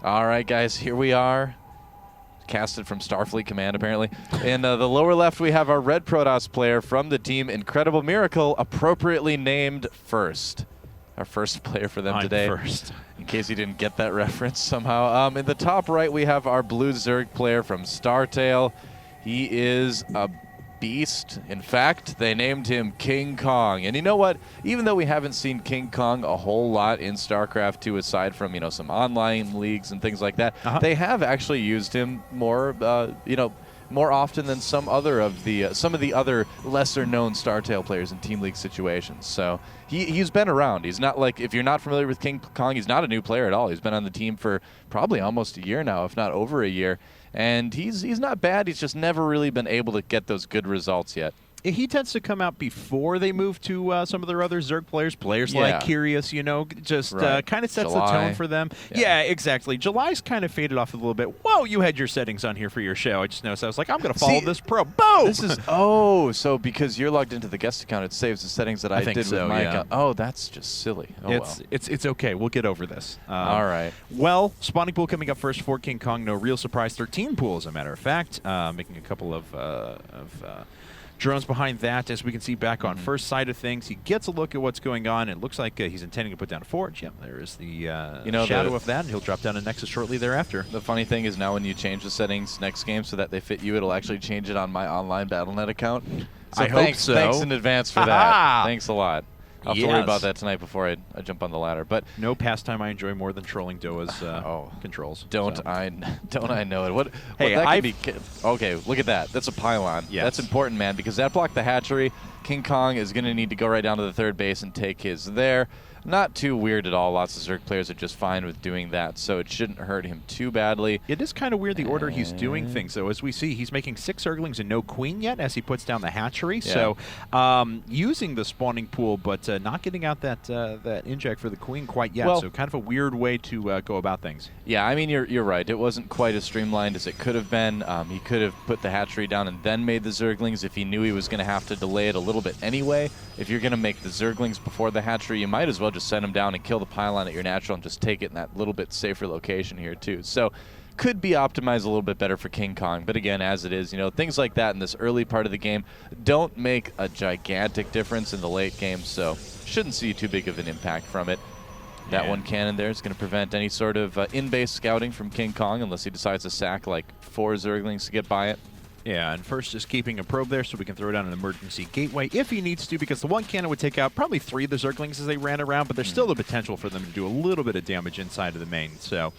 All right, guys, here we are. Casted from Starfleet Command, apparently. In the lower left, we have our Red Protoss player from the team Incredible Miracle, appropriately named First. Our first player for them today. IM.First. In case you didn't get that reference somehow. In the top right, we have our Blue Zerg player from StarTale. He is a beast. In fact, they named him King Kong. And you know what? Even though we haven't seen King Kong a whole lot in StarCraft 2, aside from, you know, some online leagues and things like that, they have actually used him more, more often than some of the other lesser-known StarTale players in Team League situations. So he's been around. He's not like, if you're not familiar with King Kong, he's not a new player at all. He's been on the team for probably almost a year now, if not over a year. And he's not bad. He's just never really been able to get those good results yet. He tends to come out before they move to some of their other Zerg players like Curious, you know, just kind of sets the tone for them. Yeah, exactly. July's kind of faded off a little bit. Whoa, you had your settings on here for your show. I just noticed. I was like, I'm going to follow this pro. Boom! This is, so because you're logged into the guest account, it saves the settings that I did with my account. Oh, that's just silly. Oh, it's okay. We'll get over this. All right. Well, spawning pool coming up first for King Kong. No real surprise. 13 pool, as a matter of fact. Making a couple of drones behind that, as we can see back on first side of things. He gets a look at what's going on. It looks like he's intending to put down a forge. Yep, there is the shadow of that, and he'll drop down a Nexus shortly thereafter. The funny thing is now when you change the settings next game so that they fit you, it'll actually change it on my online Battle.net account. So I hope so. Thanks in advance for that. Thanks a lot. I'll have to worry about that tonight before I jump on the ladder. But no pastime I enjoy more than trolling Doa's controls. Don't I know it? What? Hey, that could be. Okay, look at that. That's a pylon. Yes. That's important, man, because that blocked the hatchery. King Kong is going to need to go right down to the third base and take his there. Not too weird at all. Lots of Zerg players are just fine with doing that, so it shouldn't hurt him too badly. It is kind of weird the order he's doing things, though. As we see, he's making 6 Zerglings and no queen yet as he puts down the hatchery. Yeah. So using the spawning pool, but not getting out that inject for the queen quite yet. Well, so kind of a weird way to go about things. Yeah, I mean, you're right. It wasn't quite as streamlined as it could have been. He could have put the hatchery down and then made the Zerglings if he knew he was going to have to delay it a little bit anyway. If you're going to make the Zerglings before the hatchery, you might as well just send them down and kill the pylon at your natural and just take it in that little bit safer location here too. So could be optimized a little bit better for King Kong, but again, as it is, you know, things like that in this early part of the game don't make a gigantic difference in the late game, so shouldn't see too big of an impact from it. That one cannon there is going to prevent any sort of in-base scouting from King Kong unless he decides to sack like 4 Zerglings to get by it. Yeah, and First just keeping a probe there so we can throw down an emergency gateway if he needs to, because the one cannon would take out probably 3 of the Zerglings as they ran around, but there's still the potential for them to do a little bit of damage inside of the main. So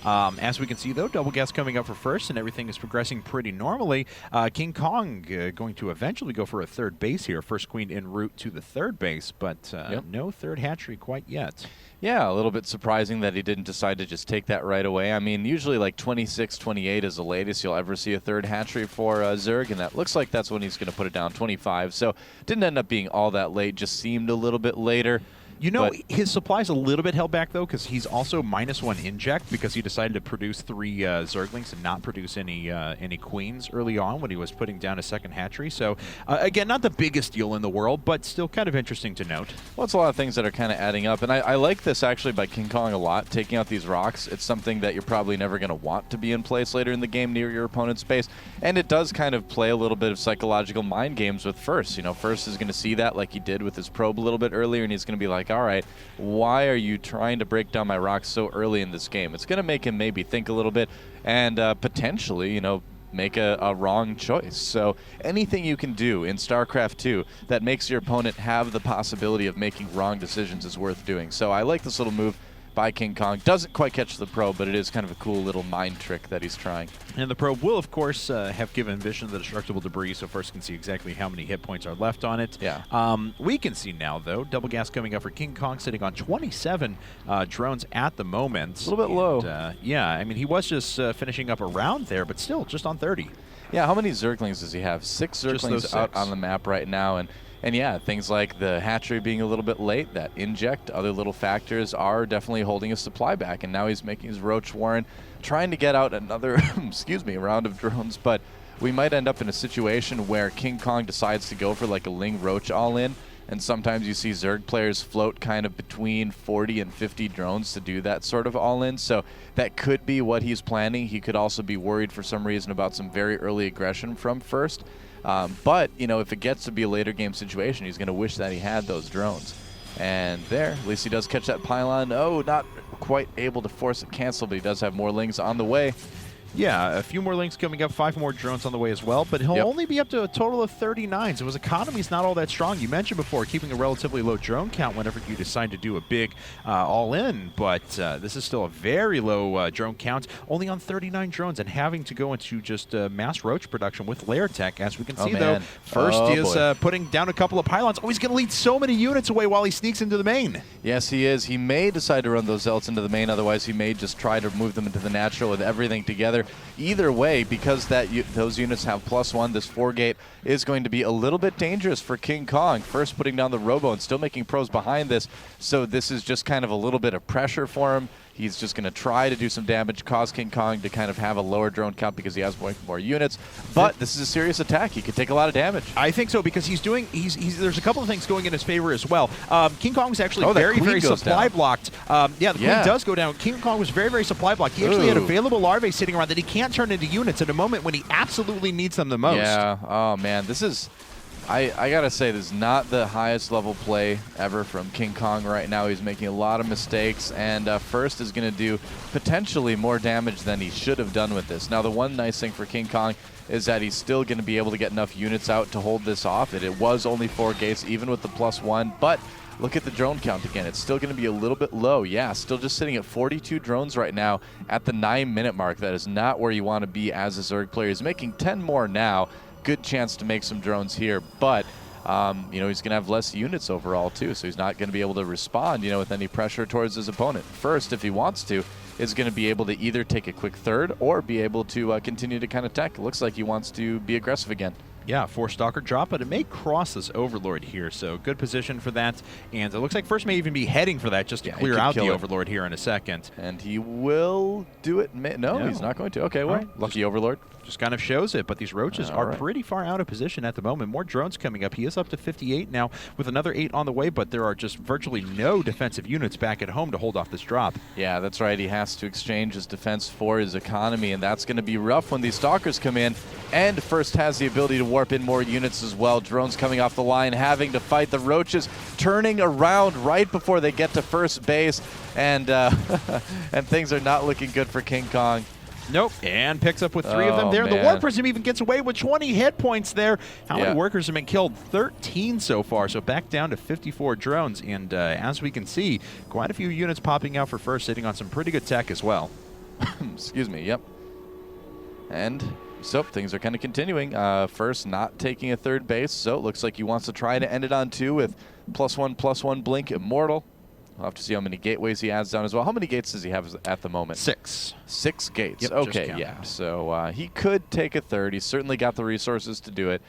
as we can see, though, double gas coming up for First, and everything is progressing pretty normally. King Kong going to eventually go for a third base here. First queen en route to the third base, but no third hatchery quite yet. Yeah, a little bit surprising that he didn't decide to just take that right away. I mean, usually like 26, 28 is the latest you'll ever see a third hatchery for Zerg, and that looks like that's when he's going to put it down, 25. So didn't end up being all that late, just seemed a little bit later. You know, his supply's a little bit held back, though, because he's also -1 inject because he decided to produce 3 Zerglings and not produce any queens early on when he was putting down a second hatchery. So, again, not the biggest deal in the world, but still kind of interesting to note. Well, it's a lot of things that are kind of adding up, and I like this, actually, by King Kong a lot, taking out these rocks. It's something that you're probably never going to want to be in place later in the game near your opponent's base, and it does kind of play a little bit of psychological mind games with First. You know, First is going to see that like he did with his probe a little bit earlier, and he's going to be like, all right, why are you trying to break down my rocks so early in this game? It's going to make him maybe think a little bit and potentially, you know, make a wrong choice. So anything you can do in StarCraft 2 that makes your opponent have the possibility of making wrong decisions is worth doing. So I like this little move by King Kong. Doesn't quite catch the probe, but it is kind of a cool little mind trick that he's trying. And the probe will, of course, have given Vision of the destructible debris, so First can see exactly how many hit points are left on it. Yeah. We can see now, though, double gas coming up for King Kong, sitting on 27 drones at the moment. A little bit low. Yeah, I mean, he was just finishing up around there, but still just on 30. Yeah, how many Zerglings does he have? 6 Zerglings out on the map right now, and yeah, things like the hatchery being a little bit late, that inject, other little factors are definitely holding his supply back. And now he's making his Roach Warren, trying to get out another, round of drones. But we might end up in a situation where King Kong decides to go for like a Ling Roach all-in And sometimes you see Zerg players float kind of between 40 and 50 drones to do that sort of all-in. So that could be what he's planning. He could also be worried for some reason about some very early aggression from First. But, you know, if it gets to be a later game situation, he's going to wish that he had those drones. And there, at least he does catch that pylon. Oh, not quite able to force it cancel, but he does have more lings on the way. Yeah, a few more links coming up, 5 more drones on the way as well, but he'll only be up to a total of 39, so his economy's not all that strong. You mentioned before keeping a relatively low drone count whenever you decide to do a big all-in, but this is still a very low drone count, only on 39 drones, and having to go into just mass roach production with layer tech. As we can see, though, First is putting down a couple of pylons. Oh, he's going to lead so many units away while he sneaks into the main. Yes, he is. He may decide to run those zealots into the main, otherwise he may just try to move them into the natural with everything together. Either way, because those units have +1, this 4-gate is going to be a little bit dangerous for KingKong. First putting down the Robo and still making pros behind this, so this is just kind of a little bit of pressure for him. He's just going to try to do some damage, cause KingKong to kind of have a lower drone count because he has more units. But this is a serious attack. He could take a lot of damage. I think so, because there's a couple of things going in his favor as well. KingKong was actually very supply blocked. Yeah, the queen does go down. KingKong was very supply blocked. He actually had available larvae sitting around that he can't turn into units at a moment when he absolutely needs them the most. Yeah. Oh man, this is. I gotta say, this is not the highest level play ever from KingKong right now. He's making a lot of mistakes, and First is gonna do potentially more damage than he should have done with this. Now, the one nice thing for KingKong is that he's still gonna be able to get enough units out to hold this off. It was only 4 gates, even with the +1, but look at the drone count again. It's still going to be a little bit low. Yeah, still just sitting at 42 drones right now at the 9-minute mark. That is not where you want to be as a Zerg player. He's making 10 more now. Good chance to make some drones here, but you know, he's going to have less units overall too, so he's not going to be able to respond, you know, with any pressure towards his opponent. First, if he wants to, is going to be able to either take a quick third or be able to continue to kind of tech. It looks like he wants to be aggressive again. Yeah, 4 Stalker drop, but it may cross this Overlord here, so good position for that. And it looks like First may even be heading for that just to clear out the Overlord here in a second. And he will do it. No, he's not going to. Okay, well, lucky Overlord. Just kind of shows it, but these roaches are pretty far out of position at the moment. More drones coming up. He is up to 58 now with another 8 on the way, but there are just virtually no defensive units back at home to hold off this drop. Yeah, that's right. He has to exchange his defense for his economy, and that's going to be rough when these Stalkers come in. And First has the ability to warp in more units as well. Drones coming off the line, having to fight the roaches, turning around right before they get to first base, and and things are not looking good for KingKong. Nope, and picks up with 3 of them there. Man. The War Prism even gets away with 20 hit points there. How many workers have been killed? 13 so far, so back down to 54 drones. And as we can see, quite a few units popping out for First, sitting on some pretty good tech as well. Excuse me, yep. And so things are kind of continuing. First not taking a third base, so it looks like he wants to try to end it on 2 with +1/+1 Blink Immortal. We'll have to see how many gateways he adds down as well. How many gates does he have at the moment? 6. 6 gates. Yep, okay, yeah. So he could take a third. He's certainly got the resources to do it,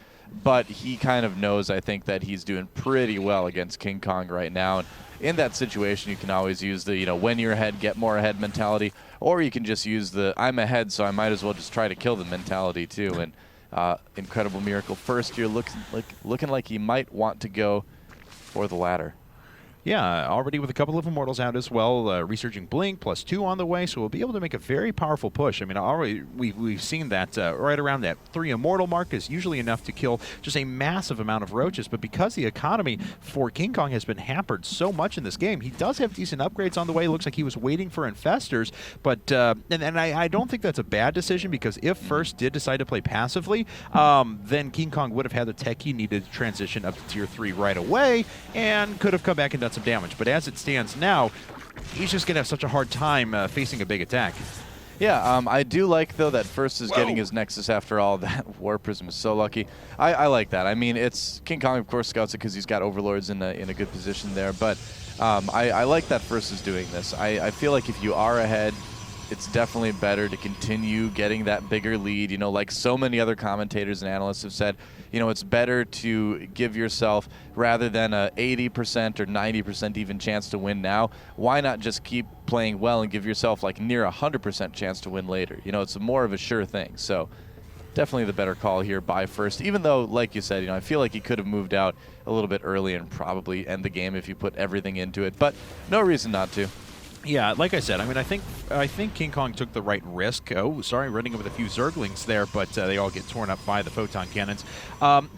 but he kind of knows, I think, that he's doing pretty well against KingKong right now. And in that situation, you can always use the, you know, when you're ahead, get more ahead mentality, or you can just use the I'm ahead, so I might as well just try to kill the mentality too. And incredible miracle. First, you're looking like he might want to go for the latter. Yeah, already with a couple of Immortals out as well, resurging Blink, +2 on the way, so we'll be able to make a very powerful push. I mean, already we've seen that right around that 3 Immortal mark is usually enough to kill just a massive amount of roaches, but because the economy for KingKong has been hampered so much in this game, he does have decent upgrades on the way. Looks like he was waiting for Infestors, but and I don't think that's a bad decision, because if First did decide to play passively, then KingKong would have had the tech he needed to transition up to Tier 3 right away, and could have come back and done some damage. But as it stands now, he's just going to have such a hard time facing a big attack. Yeah, I do like, though, that First is getting his Nexus after all. That War Prism is so lucky. I like that. I mean, it's KingKong, of course, scouts it because he's got Overlords in a good position there. But I like that First is doing this. I feel like if you are ahead, it's definitely better to continue getting that bigger lead. You know, like so many other commentators and analysts have said, you know, it's better to give yourself, rather than a 80% or 90% even chance to win now, why not just keep playing well and give yourself like near 100% chance to win later? You know, it's more of a sure thing. So definitely the better call here by First, even though, like you said, I feel like he could have moved out a little bit early and probably end the game if you put everything into it, but no reason not to. Yeah, like I said, I mean, I think King Kong took the right risk. Oh, sorry, running with a few Zerglings there, but they all get torn up by the photon cannons.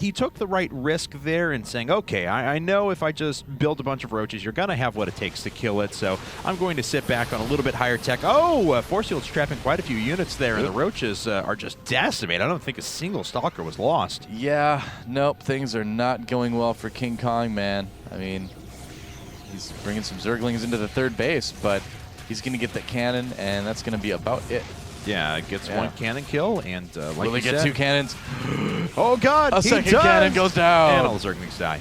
He took the right risk there in saying, okay, I know if I just build a bunch of roaches, you're going to have what it takes to kill it, so I'm going to sit back on a little bit higher tech. Oh, Force Field's trapping quite a few units there, and the roaches are just decimated. I don't think a single Stalker was lost. Yeah, nope, things are not going well for King Kong, man. I mean, he's bringing some Zerglings into the third base, but he's going to get that cannon, and that's going to be about it. Yeah, gets one cannon kill, and like will he get said, 2 cannons? Oh, God, a second cannon goes down. And all the Zerglings die.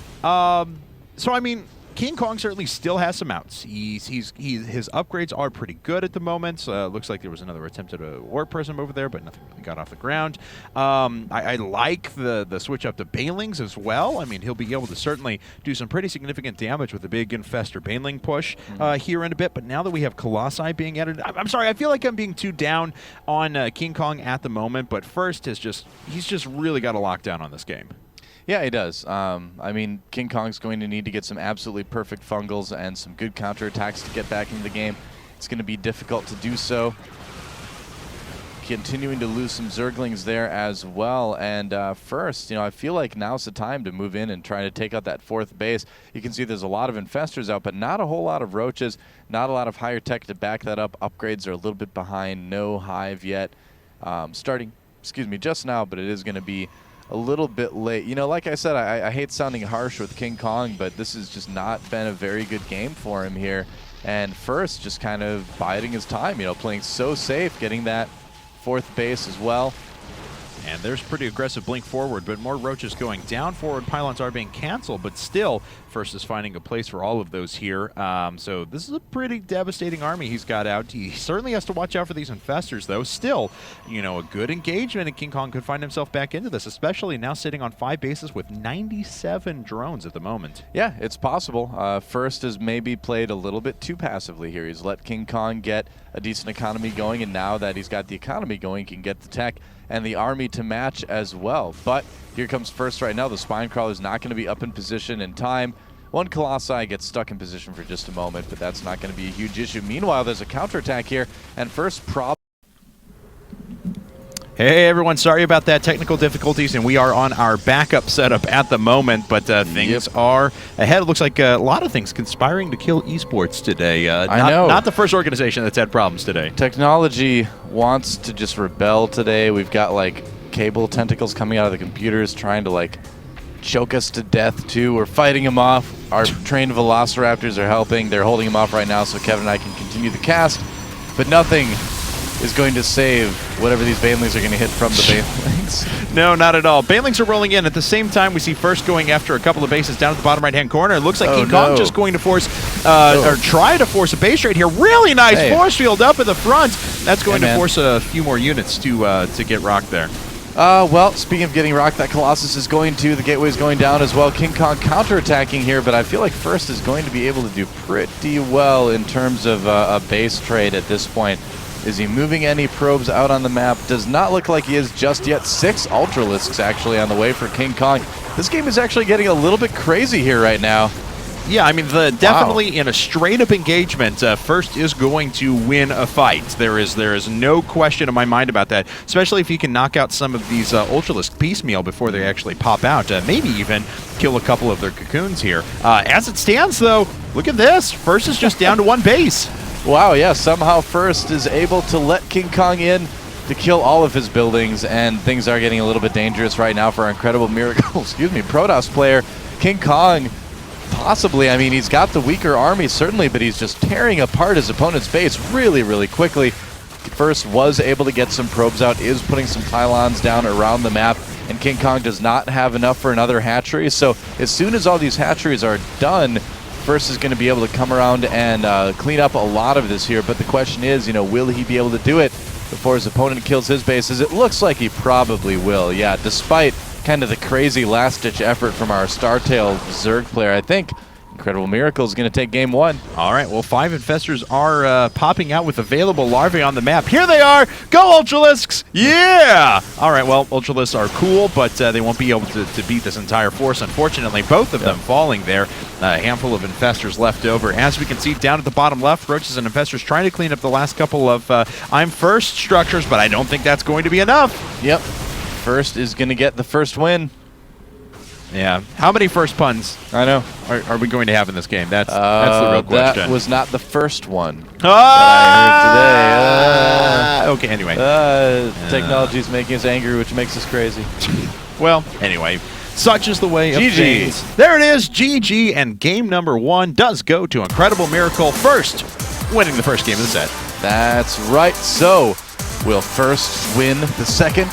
So, I mean, King Kong certainly still has some outs. His upgrades are pretty good at the moment. Looks like there was another attempt at a warp prism over there, but nothing really got off the ground. I like the switch up to Banelings as well. I mean, he'll be able to certainly do some pretty significant damage with the big Infestor Baneling push here in a bit. But now that we have Colossi being added, I'm sorry, I feel like I'm being too down on King Kong at the moment. But First he's just really got a lockdown on this game. Yeah, he does. I mean, King Kong's going to need to get some absolutely perfect fungals and some good counterattacks to get back into the game. It's going to be difficult to do so. Continuing to lose some Zerglings there as well. And First, I feel like now's the time to move in and try to take out that 4th base. You can see there's a lot of Infestors out, but not a whole lot of Roaches, not a lot of higher tech to back that up. Upgrades are a little bit behind, no Hive yet. Starting, just now, but it is going to be a little bit late. Like I said, I hate sounding harsh with King Kong, but this has just not been a very good game for him here. And First just kind of biding his time, playing so safe, getting that 4th base as well. And there's pretty aggressive blink forward, but more roaches going down. Forward pylons are being canceled, but still, First is finding a place for all of those here. So this is a pretty devastating army he's got out. He certainly has to watch out for these Infestors, though. Still, a good engagement, and King Kong could find himself back into this, especially now sitting on 5 bases with 97 drones at the moment. Yeah, it's possible. First has maybe played a little bit too passively here. He's let King Kong get a decent economy going, and now that he's got the economy going, he can get the tech and the army to match as well. But here comes First right now. The Spine Crawler's not going to be up in position in time. One Colossi gets stuck in position for just a moment, but that's not going to be a huge issue. Meanwhile, there's a counterattack here, and First probably... Hey everyone, sorry about that, technical difficulties, and we are on our backup setup at the moment, but things are ahead. It looks like a lot of things conspiring to kill esports today. I know. Not the first organization that's had problems today. Technology wants to just rebel today. We've got cable tentacles coming out of the computers trying to choke us to death too. We're fighting them off. Our trained velociraptors are helping. They're holding them off right now so Kevin and I can continue the cast, but nothing is going to save whatever these Banelings are going to hit from the Banelings. No, not at all. Banelings are rolling in. At the same time, we see First going after a couple of bases down at the bottom right-hand corner. It looks like King Kong just going to force, or try to force a base trade here. Really nice force field up in the front. That's going to force a few more units to get rocked there. Well, speaking of getting rocked, that Colossus is going to. The Gateway's going down as well. King Kong counterattacking here, but I feel like First is going to be able to do pretty well in terms of a base trade at this point. Is he moving any probes out on the map? Does not look like he is just yet. 6 Ultralisks actually on the way for King Kong. This game is actually getting a little bit crazy here right now. Yeah, I mean, definitely in a straight-up engagement, First is going to win a fight. There is no question in my mind about that, especially if he can knock out some of these Ultralisk piecemeal before they actually pop out. Maybe even kill a couple of their cocoons here. As it stands, though, look at this. First is just down to 1 base. Wow, yeah, somehow First is able to let King Kong in to kill all of his buildings, and things are getting a little bit dangerous right now for our incredible miracle, Protoss player. King Kong, possibly, I mean, he's got the weaker army, certainly, but he's just tearing apart his opponent's base really, really quickly. First was able to get some probes out, is putting some pylons down around the map, and King Kong does not have enough for another hatchery, so as soon as all these hatcheries are done, First is going to be able to come around and clean up a lot of this here, but the question is, will he be able to do it before his opponent kills his bases? It looks like he probably will, yeah, despite kind of the crazy last-ditch effort from our StarTale Zerg player. I think Incredible Miracle is going to take game 1. All right, well, 5 Infestors are popping out with available larvae on the map. Here they are! Go, Ultralisks! Yeah! All right, well, Ultralisks are cool, but they won't be able to beat this entire force, unfortunately. Both of them falling there. A handful of Infestors left over. As we can see down at the bottom left, Roaches and Infestors trying to clean up the last couple of IM.First structures, but I don't think that's going to be enough. Yep. First is going to get the first win. Yeah. How many first puns I know. are we going to have in this game? That's the real question. That was not the first one that I heard Okay, today. anyway. Technology is making us angry, which makes us crazy. Well, anyway, such is the way of GG. things. There it is, GG, and game number 1 does go to Incredible Miracle, First winning the first game of the set. That's right. So, will First win the second?